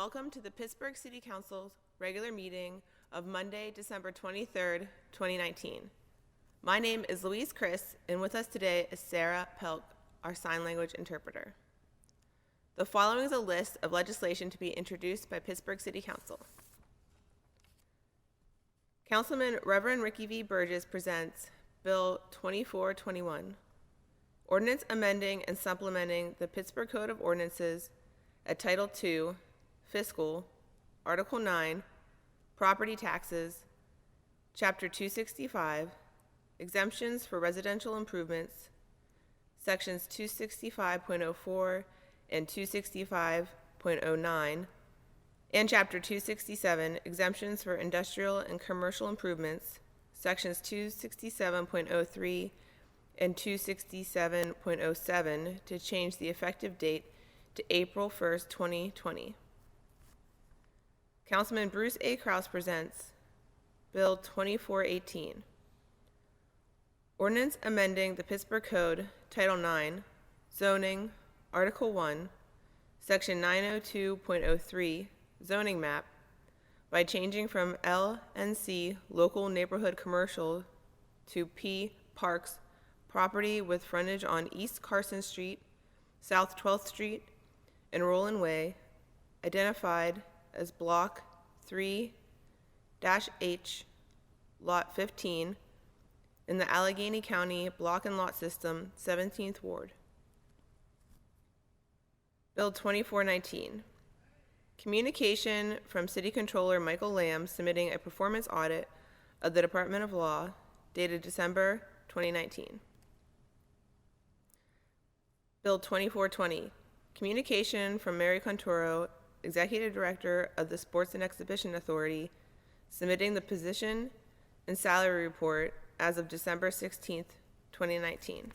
welcome to the Pittsburgh City Council's regular meeting of Monday, December 23rd, 2019. My name is Louise Chris, and with us today is Sarah Pelk, our sign language interpreter. The following is a list of legislation to be introduced by Pittsburgh City Council. Councilman Reverend Ricky V. Burgess presents Bill 2421, Ordinance amending and supplementing the Pittsburgh Code of Ordinances at Title II, Fiscal, Article 9, Property Taxes, Chapter 265, Exemptions for Residential Improvements, Sections 265.04 and 265.09, and Chapter 267, Exemptions for Industrial and Commercial Improvements, Sections 267.03 and 267.07 to change the effective date to April 1st, 2020. Councilman Bruce A. Kraus presents Bill 2418, Ordinance amending the Pittsburgh Code, Title IX, Zoning, Article 1, Section 902.03, Zoning Map, by changing from LNC, Local Neighborhood Commercial, to P, Parks, property with frontage on East Carson Street, South 12th Street, and Roland Way, identified as Block 3-H, Lot 15, in the Allegheny County Block and Lot System, 17th Ward. Bill 2419, communication from City Controller Michael Lamb submitting a performance audit of the Department of Law dated December 2019. Bill 2420, communication from Mary Contoro, Executive Director of the Sports and Exhibition Authority, submitting the position and salary report as of December 16th, 2019.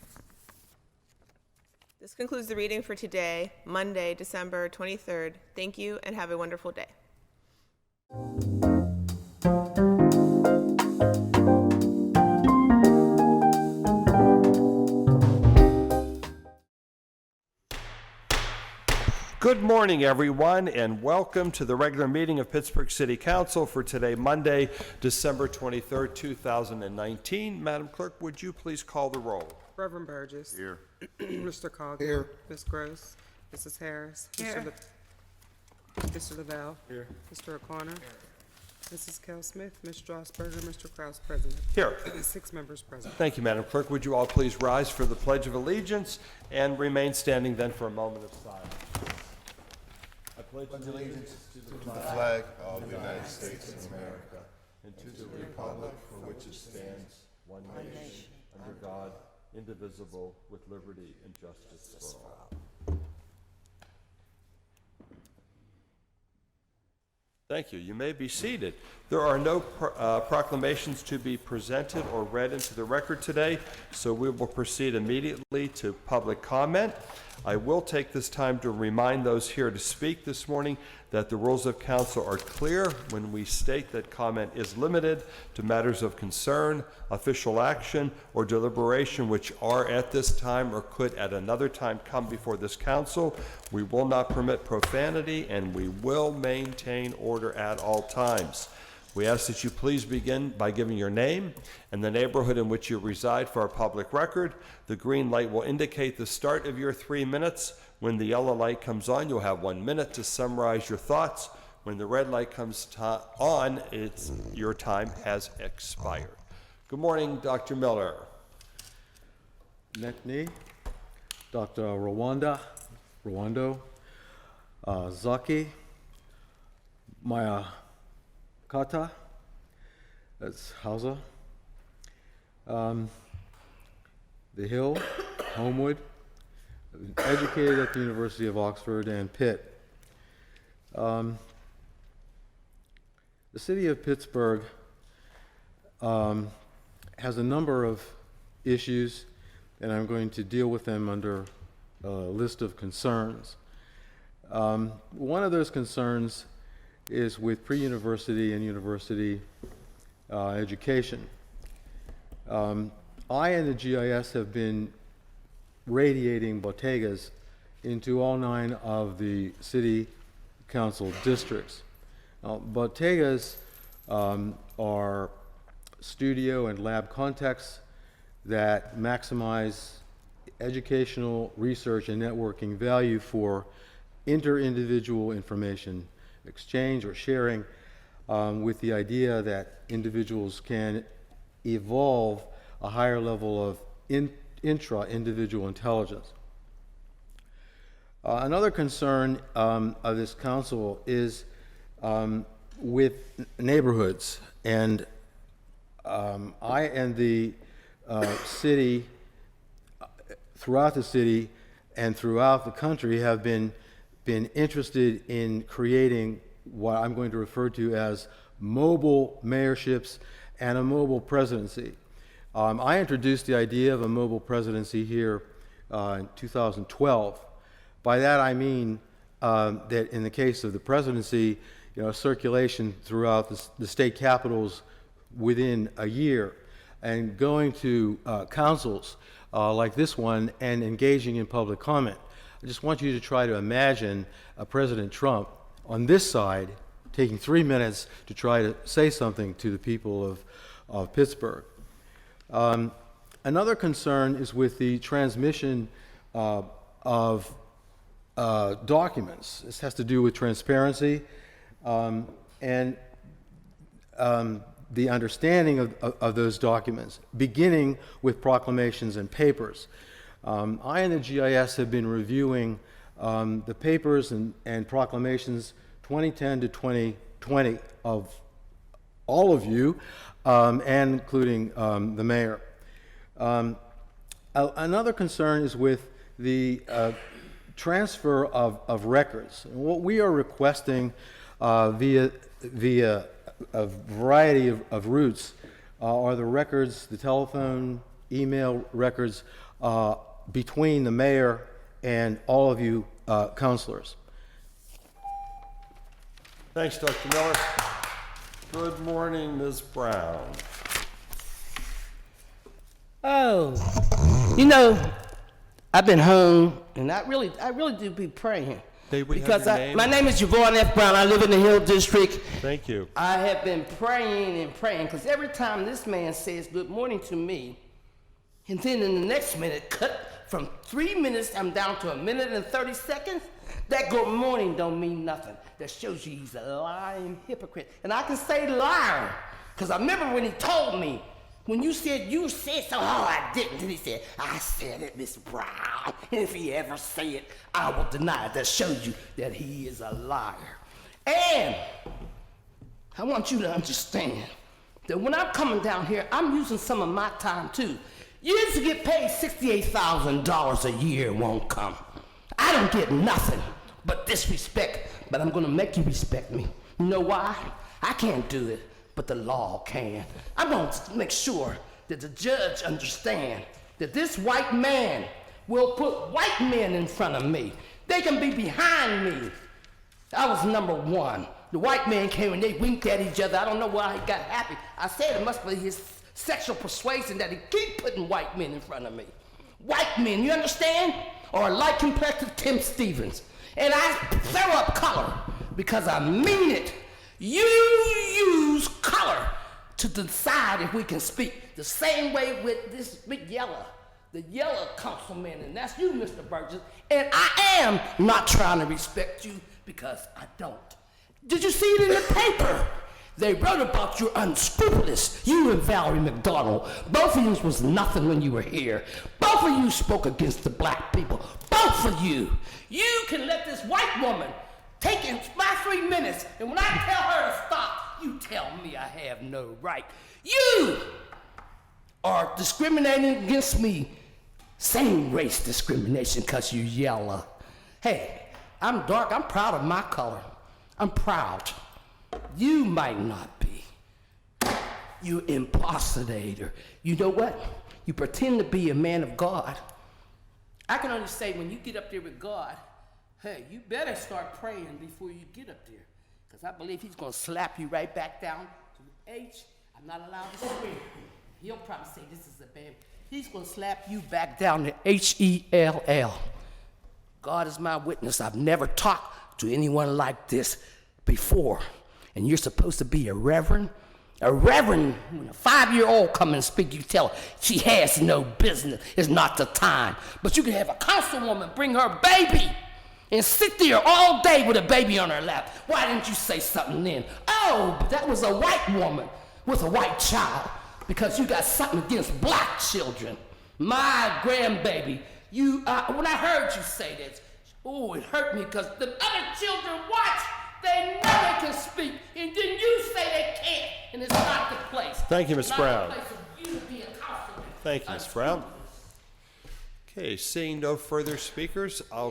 This concludes the reading for today, Monday, December 23rd. Thank you and have a wonderful day. Good morning, everyone, and welcome to the regular meeting of Pittsburgh City Council for today, Monday, December 23rd, 2019. Madam Clerk, would you please call the roll? Reverend Burgess. Here. Mr. Cogg. Here. Ms. Gross. Mrs. Harris. Here. Mr. Lavelle. Here. Mr. O'Connor. Mrs. Kell Smith. Ms. Strasburger. Mr. Kraus, President. Here. 6 members present. Thank you, Madam Clerk. Would you all please rise for the Pledge of Allegiance and remain standing then for a moment of silence. I pledge allegiance to the Flag of the United States of America and to the republic for which it stands, one nation, under God, indivisible, with liberty and justice for all. Thank you. You may be seated. There are no proclamations to be presented or read into the record today, so we will proceed immediately to public comment. I will take this time to remind those here to speak this morning that the rules of council are clear when we state that comment is limited to matters of concern, official action, or deliberation which are at this time or could at another time come before this council. We will not permit profanity, and we will maintain order at all times. We ask that you please begin by giving your name and the neighborhood in which you reside for our public record. The green light will indicate the start of your 3 minutes. When the yellow light comes on, you'll have 1 minute to summarize your thoughts. When the red light comes on, your time has expired. Good morning, Dr. Miller. Nekni, Dr. Rwando, Zaki, Maya Kata, that's Hausa, The Hill, Homewood, educated at the University of Oxford and Pitt. The city of Pittsburgh has a number of issues, and I'm going to deal with them under a list of concerns. One of those concerns is with pre-university and university education. I and the GIS have been radiating bodegas into all 9 of the city council districts. Bodegas are studio and lab contexts that maximize educational, research, and networking value for inter-individual information exchange or sharing, with the idea that individuals can evolve a higher level of intra-individual intelligence. Another concern of this council is with neighborhoods, and I and the city, throughout the city and throughout the country, have been interested in creating what I'm going to refer to as mobile mayorships and a mobile presidency. I introduced the idea of a mobile presidency here in 2012. By that I mean that in the case of the presidency, circulation throughout the state capitals within a year, and going to councils like this one and engaging in public comment. I just want you to try to imagine President Trump on this side taking 3 minutes to try to say something to the people of Pittsburgh. Another concern is with the transmission of documents. This has to do with transparency and the understanding of those documents, beginning with proclamations and papers. I and the GIS have been reviewing the papers and proclamations 2010 to 2020 of all of you, and including the mayor. Another concern is with the transfer of records. What we are requesting via a variety of routes are the records, the telephone, email records between the mayor and all of you councilors. Thanks, Dr. Miller. Good morning, Ms. Brown. Oh, I've been home, and I really do be praying. May we have Because your name? my name is Javon F. Brown. I live in the Hill District. Thank you. I have been praying and praying, because every time this man says good morning to me, and then in the next minute, cut from 3 minutes, I'm down to 1 minute and 30 seconds, that good morning don't mean nothing. That shows you he's a lying hypocrite. And I can say liar, because I remember when he told me, when you said so, oh, I didn't. And he said, I said it, Miss Brown. And if he ever say it, I will deny it. That shows you that he is a liar. And I want you to understand that when I'm coming down here, I'm using some of my time too. You used to get paid $68,000 a year, won't come. I don't get nothing but disrespect, but I'm gonna make you respect me. You know why? I can't do it, but the law can. I'm gonna make sure that the judge understand that this white man will put white men in front of me. They can be behind me. I was number one. The white man came and they winked at each other. I don't know why he got happy. I said it must be his sexual persuasion that he keep putting white men in front of me. White men, you understand? Or a light complected Tim Stevens. And I throw up color because I mean it. You use color to decide if we can speak. The same way with this big yellow, the yellow councilman, and that's you, Mr. Burgess. And I am not trying to respect you because I don't. Did you see it in the paper? They wrote about you unscrupulous. You and Valerie McDonald. Both of you was nothing when you were here. Both of you spoke against the black people. Both of you. You can let this white woman take my 3 minutes, and when I tell her to stop, you tell me I have no right. You are discriminating against me. Same race discrimination because you yellow. Hey, I'm dark. I'm proud of my color. I'm proud. You might not be. You impersonator. You know what? You pretend to be a man of God. I can only say when you get up there with God, hey, you better start praying before you get up there. Because I believe he's going to slap you right back down to H. I'm not allowed to swear. He'll probably say this is a bad. He's going to slap you back down to H-E-L-L. God is my witness. I've never talked to anyone like this before. And you're supposed to be a reverend. A reverend, when a 5-year-old come and speak, you tell her she has no business. It's not the time. But you can have a councilwoman bring her baby and sit there all day with a baby on her lap. Why didn't you say something then? Oh, but that was a white woman with a white child, because you got something against black children. My grandbaby, when I heard you say this, oh, it hurt me, because the other children watch. They never can speak, and then you say they can't, and it's not the place. Thank you, Ms. Brown. Not the place for you to be a councilman. Thank you, Ms. Brown. Okay, seeing no further speakers, I'll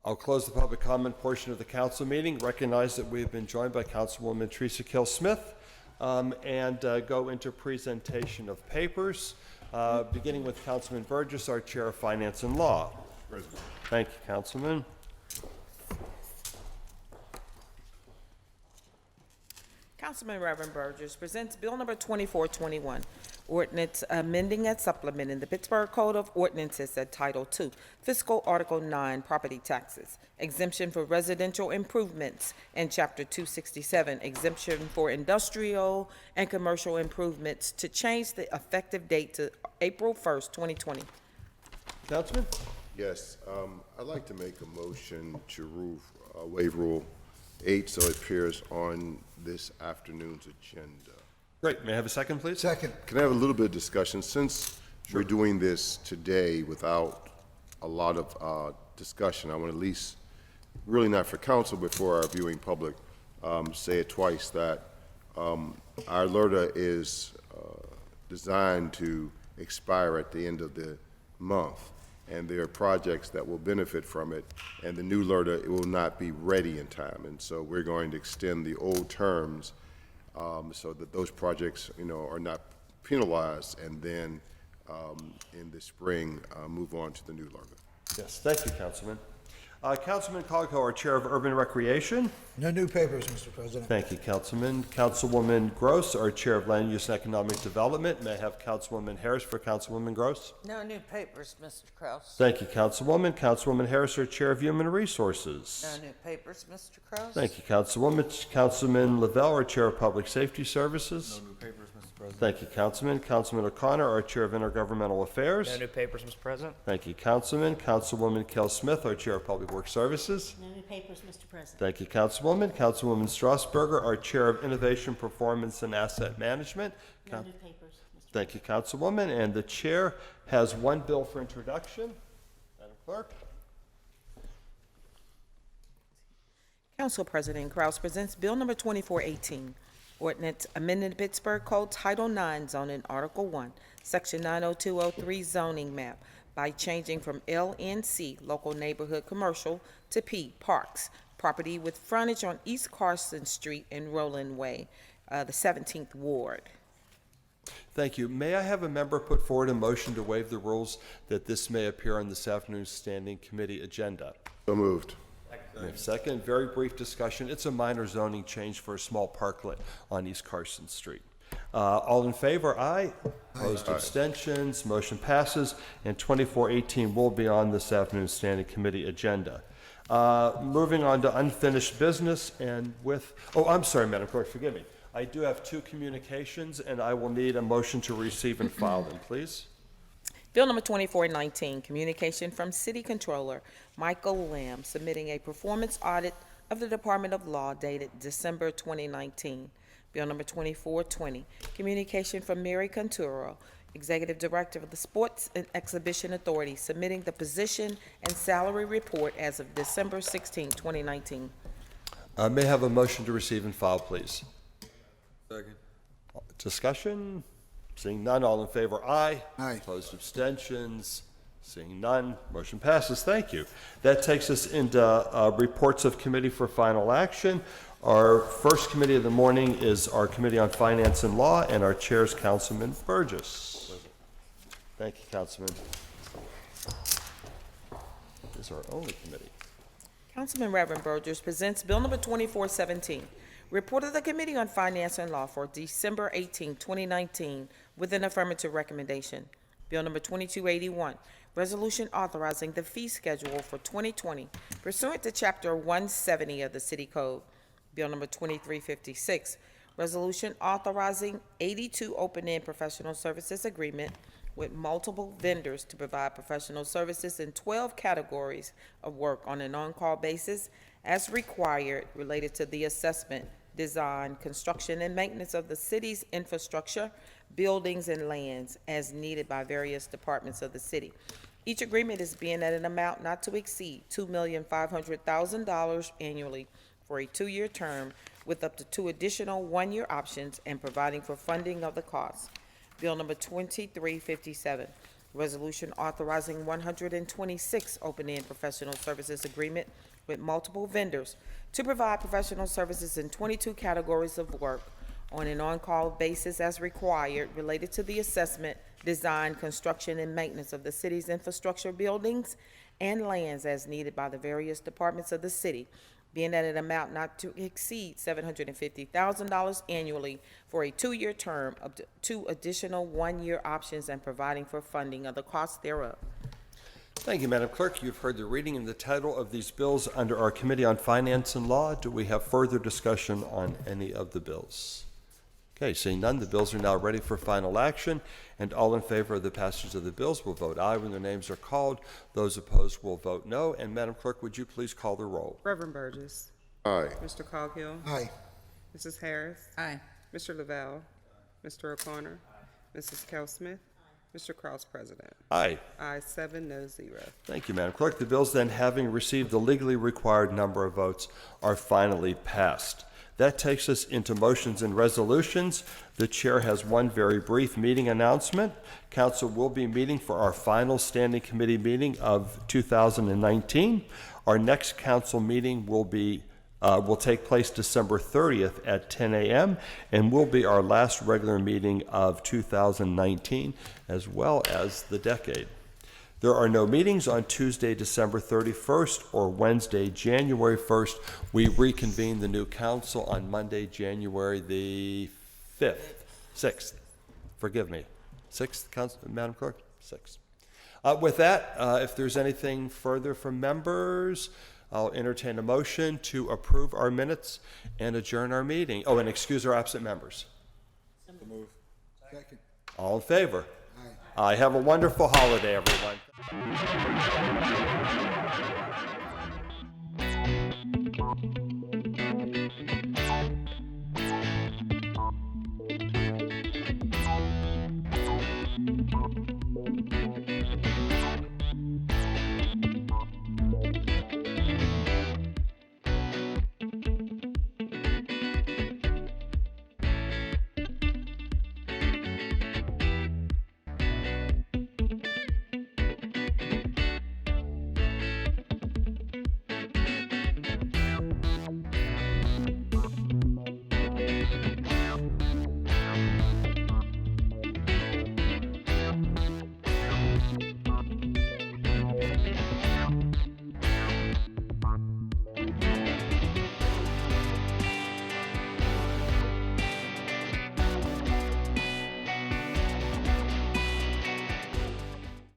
close the public comment portion of the council meeting. Recognize that we have been joined by Councilwoman Teresa Kill-Smith, and go into presentation of papers, beginning with Councilman Burgess, our Chair of Finance and Law. Thank you, Councilman. Councilman Reverend Burgess presents Bill Number 2421, ordinance amending and supplementing the Pittsburgh Code of Ordinances at Title II, Fiscal Article 9, Property Taxes, exemption for residential improvements, and Chapter 267, exemption for industrial and commercial improvements, to change the effective date to April 1st, 2020. Councilman? Yes, I'd like to make a motion to waive Rule 8 so it appears on this afternoon's agenda. Great. May I have a second, please? Second. Can I have a little bit of discussion? Since we're doing this today without a lot of discussion, I want to at least, really not for council, but for our viewing public, say it twice, that our LRTA is designed to expire at the end of the month, and there are projects that will benefit from it, and the new LRTA, it will not be ready in time. And so we're going to extend the old terms so that those projects, are not penalized, and then in the spring, move on to the new LRTA. Yes, thank you, Councilman. Councilman Coghill, our Chair of Urban Recreation. No new papers, Mr. President. Thank you, Councilman. Councilwoman Gross, our Chair of Land Use and Economic Development. May I have Councilwoman Harris for Councilwoman Gross? No new papers, Mr. Kraus. Thank you, Councilwoman. Councilwoman Harris, our Chair of Human Resources. No new papers, Mr. Kraus. Thank you, Councilwoman. Councilman Lavelle, our Chair of Public Safety Services. No new papers, Mr. President. Thank you, Councilman. Councilman O'Connor, our Chair of Intergovernmental Affairs. No new papers, Mr. President. Thank you, Councilman. Councilwoman Kell Smith, our Chair of Public Works Services. No new papers, Mr. President. Thank you, Councilwoman. Councilwoman Strasburger, our Chair of Innovation, Performance, and Asset Management. No new papers, Mr. Thank you, Councilwoman. And the Chair has one bill for introduction. Madam Clerk. Council President Kraus presents Bill Number 2418, ordinance amending the Pittsburgh Code Title 9 zoning Article 1, Section 90203 zoning map by changing from LNC, local neighborhood commercial, to P, parks, property with frontage on East Carson Street and Roland Way, the 17th Ward. Thank you. May I have a member put forward a motion to waive the rules that this may appear on this afternoon's standing committee agenda? So moved. Second, very brief discussion. It's a minor zoning change for a small parklet on East Carson Street. All in favor, aye. Opposed, abstentions, motion passes, and 2418 will be on this afternoon's standing committee agenda. Moving on to unfinished business, and I'm sorry, Madam Clerk, forgive me. I do have two communications, and I will need a motion to receive and file them, please. Bill Number 2419, communication from City Controller Michael Lamb submitting a performance audit of the Department of Law dated December 2019. Bill Number 2420, communication from Mary Canturo, Executive Director of the Sports and Exhibition Authority, submitting the position and salary report as of December 16, 2019. May I have a motion to receive and file, please? Second. Discussion? Seeing none, all in favor, aye. Aye. Opposed, abstentions? Seeing none, motion passes. Thank you. That takes us into reports of committee for final action. Our first committee of the morning is our Committee on Finance and Law, and our chair is Councilman Burgess. Thank you, Councilman. This is our only committee. Councilman Reverend Burgess presents Bill Number 2417, report of the Committee on Finance and Law for December 18, 2019, with an affirmative recommendation. Bill number 2281, resolution authorizing the fee schedule for 2020 pursuant to Chapter 170 of the City Code. Bill number 2356, resolution authorizing 82 open-end professional services agreement with multiple vendors to provide professional services in 12 categories of work on an on-call basis as required related to the assessment, design, construction, and maintenance of the city's infrastructure, buildings, and lands as needed by various departments of the city. Each agreement is being at an amount not to exceed $2,500,000 annually for a 2-year term with up to 2 additional 1-year options and providing for funding of the cost. Bill number 2357, resolution authorizing 126 open-end professional services agreement with multiple vendors to provide professional services in 22 categories of work on an on-call basis as required related to the assessment, design, construction, and maintenance of the city's infrastructure, buildings, and lands as needed by the various departments of the city, being at an amount not to exceed $750,000 annually for a 2-year term, up to 2 additional 1-year options, and providing for funding of the cost thereof. Thank you, Madam Clerk. You've heard the reading and the title of these bills under our Committee on Finance and Law. Do we have further discussion on any of the bills? Okay, seeing none, the bills are now ready for final action, and all in favor of the passage of the bills will vote aye when their names are called. Those opposed will vote no. And Madam Clerk, would you please call the roll? Reverend Burgess. Aye. Mr. Coghill. Aye. Mrs. Harris. Aye. Mr. Lavelle. Mr. O'Connor. Mrs. Cal Smith. Mr. Kraus, President. Aye. Ayes 7, no 0. Thank you, Madam Clerk. The bills then, having received the legally required number of votes, are finally passed. That takes us into motions and resolutions. The chair has one very brief meeting announcement. Council will be meeting for our final standing committee meeting of 2019. Our next council meeting will take place December 30th at 10 a.m. and will be our last regular meeting of 2019 as well as the decade. There are no meetings on Tuesday, December 31st or Wednesday, January 1st. We reconvene the new council on Monday, January the 6th. Forgive me. 6th, Madam Clerk? 6th. With that, if there's anything further from members, I'll entertain a motion to approve our minutes and adjourn our meeting. Oh, and excuse our absent members. Second. All in favor? Aye. Have a wonderful holiday, everyone.